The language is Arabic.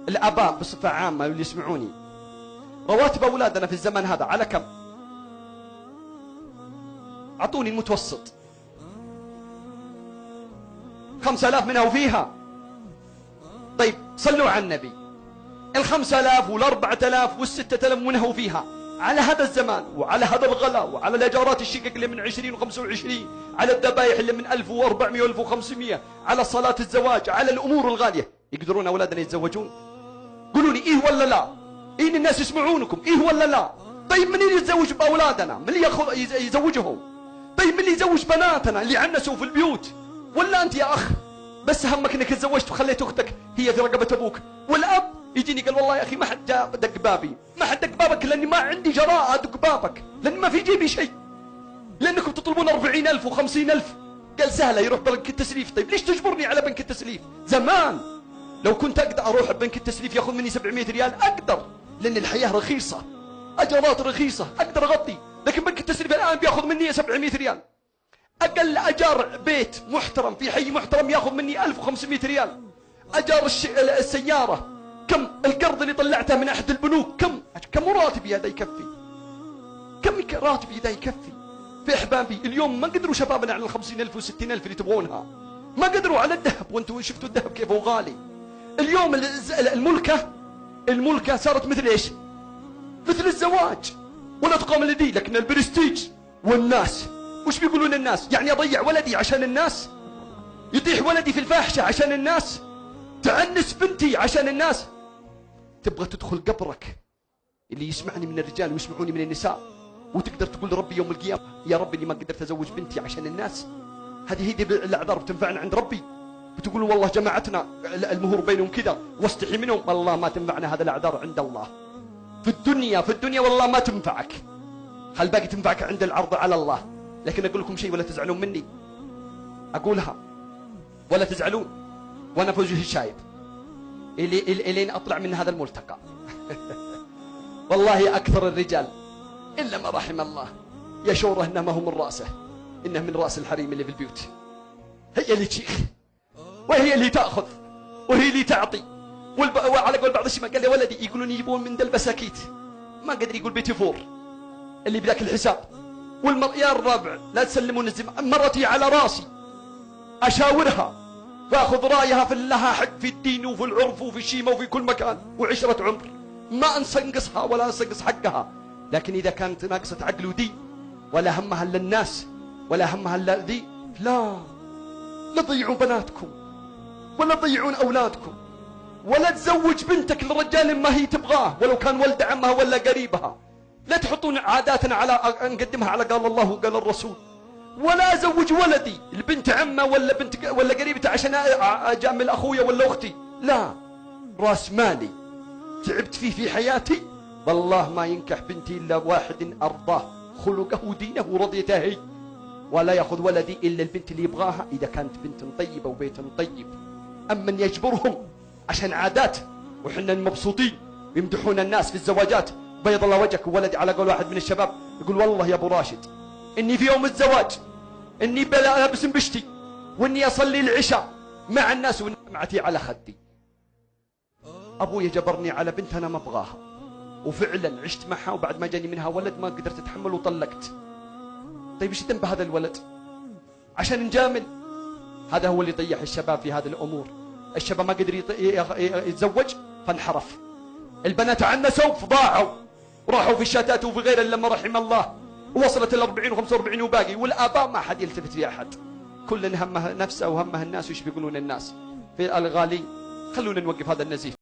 الآباء بصفة عامة اللي يسمعوني، رواتب أولادنا في الزمن هذا على كم؟ أعطوني المتوسط. 5000 منها وفيها. طيب صلوا على النبي. 5000 وال4000 وال6000 منها وفيها على هذا الزمان وعلى هذا الغلاء وعلى الأجارات الشقق اللي من 20 و25، على الذبايح اللي من 1400 و1500، على صلاة الزواج، على الأمور الغالية. يقدرون أولادنا يتزوجون؟ قولوا لي إيه ولا لا؟ إيه الناس يسمعونكم؟ إيه ولا لا؟ طيب من اللي يتزوج بأولادنا؟ من اللي يزوجهم؟ طيب من اللي يزوج بناتنا اللي عنسوا في البيوت؟ ولا أنت يا أخ بس همك انك تزوجت وخليت اختك هي في رقبة ابوك؟ والاب يجيني قال والله يا اخي ما حد جاء دق بابي، ما حد دق بابك لاني ما عندي جراءة ادق بابك، لان ما في جيبي شيء، لانكم تطلبون 40,000 و50,000. قال سهلة يروح بنك التسليف. طيب ليش تجبرني على بنك التسليف؟ زمان لو كنت اقدر اروح بنك التسليف ياخذ مني 700 ريال اقدر، لان الحياة رخيصة، اجارات رخيصة، اقدر اغطي. لكن بنك التسليف الان بياخذ مني 700 ريال. أقل أجار بيت محترم في حي محترم ياخذ مني 1500 ريال. أجار السيارة كم؟ القرض اللي طلعته من أحد البنوك كم راتبي هذا يكفي؟ كم راتبي هذا يكفي؟ في أحبابي اليوم ما قدروا شبابنا على 50,000 و60,000 اللي تبغونها، ما قدروا على الذهب، وانتم شفتوا الذهب كيف هو غالي. اليوم الملكة صارت مثل ايش؟ مثل الزواج، ولا تقام لدي. لكن البرستيج والناس وش بيقولون الناس؟ يعني أضيع ولدي عشان الناس؟ يطيح ولدي في الفاحشة عشان الناس؟ تعنس بنتي عشان الناس؟ تبغى تدخل قبرك اللي يسمعني من الرجال ويسمعوني من النساء وتقدر تقول ربي يوم القيامة يا رب اني ما قدرت ازوج بنتي عشان الناس؟ هذه هي الاعذار بتنفعنا عند ربي؟ بتقولوا والله جماعتنا المهور بينهم كذا واستحي منهم؟ والله ما تنفعنا هذا الاعذار عند الله. في الدنيا والله ما تنفعك، خل باقي تنفعك عند العرض على الله. لكن أقول لكم شيء ولا تزعلون مني، أقولها ولا تزعلون، وأنا في وجهي شايب إلين أطلع من هذا الملتقى. والله أكثر الرجال إلا ما رحم الله يشعر أنه ما هو من رأسه، إنه من رأس الحريم اللي في البيوت. هي اللي تشيخ وهي اللي تأخذ وهي اللي تعطي. وعلى قول بعض الشباب قال لي ولدي يقولون يجيبون من البساكيت، ما قدر يقول بيتي فور اللي بذاك الحساب. يا الربع لا تسلمون مرتي على راسي أشاورها فأخذ رأيها في لها حق في الدين وفي العرف وفي الشيمة وفي كل مكان وعشرة عمر، ما أنسنقصها ولا أنسنقص حقها. لكن إذا كانت ناقصة عقل ودين ولا همها إلا الناس ولا همها إلا ذي، لا تضيعون بناتكم ولا تضيعون أولادكم، ولا تزوج بنتك للرجال ما هي تبغاه ولو كان ولد عمها ولا قريبها. لا تحطون عاداتنا على نقدمها على قال الله وقال الرسول. ولا أزوج ولدي البنت عمه ولا بنت ولا قريبته عشان أجامل أخويا ولا أختي. لا، راس مالي تعبت فيه في حياتي والله ما ينكح بنتي إلا واحد أرضاه خلقه ودينه ورضيته هي، ولا يأخذ ولدي إلا البنت اللي يبغاها إذا كانت بنت طيبة وبيت طيب. أما يجبرهم عشان عادات وحنا مبسوطين ويمدحون الناس في الزواجات، بيض الله وجهك. ولدي على قول واحد من الشباب يقول والله يا ابو راشد اني في يوم الزواج اني بلابس بشتي واني اصلي العشاء مع الناس ونعمتي على خدي. ابوي جبرني على بنت انا ما ابغاها، وفعلا عشت معها وبعد ما جاني منها ولد ما قدرت اتحمل وطلقت. طيب ايش ذنب هذا الولد عشان نجامل؟ هذا هو اللي يطيح الشباب في هذه الامور. الشباب ما قدر يتزوج فانحرف، البنات عنسوا فضاعوا وراحوا في الشتات وفي غيره لما رحم الله، ووصلت ال40 و45 وباقي. والآباء ما حد يلتفت في أحد، كل همه نفسه وهمه الناس وإيش بيقولون الناس في الغالي. خلونا نوقف هذا النزيف.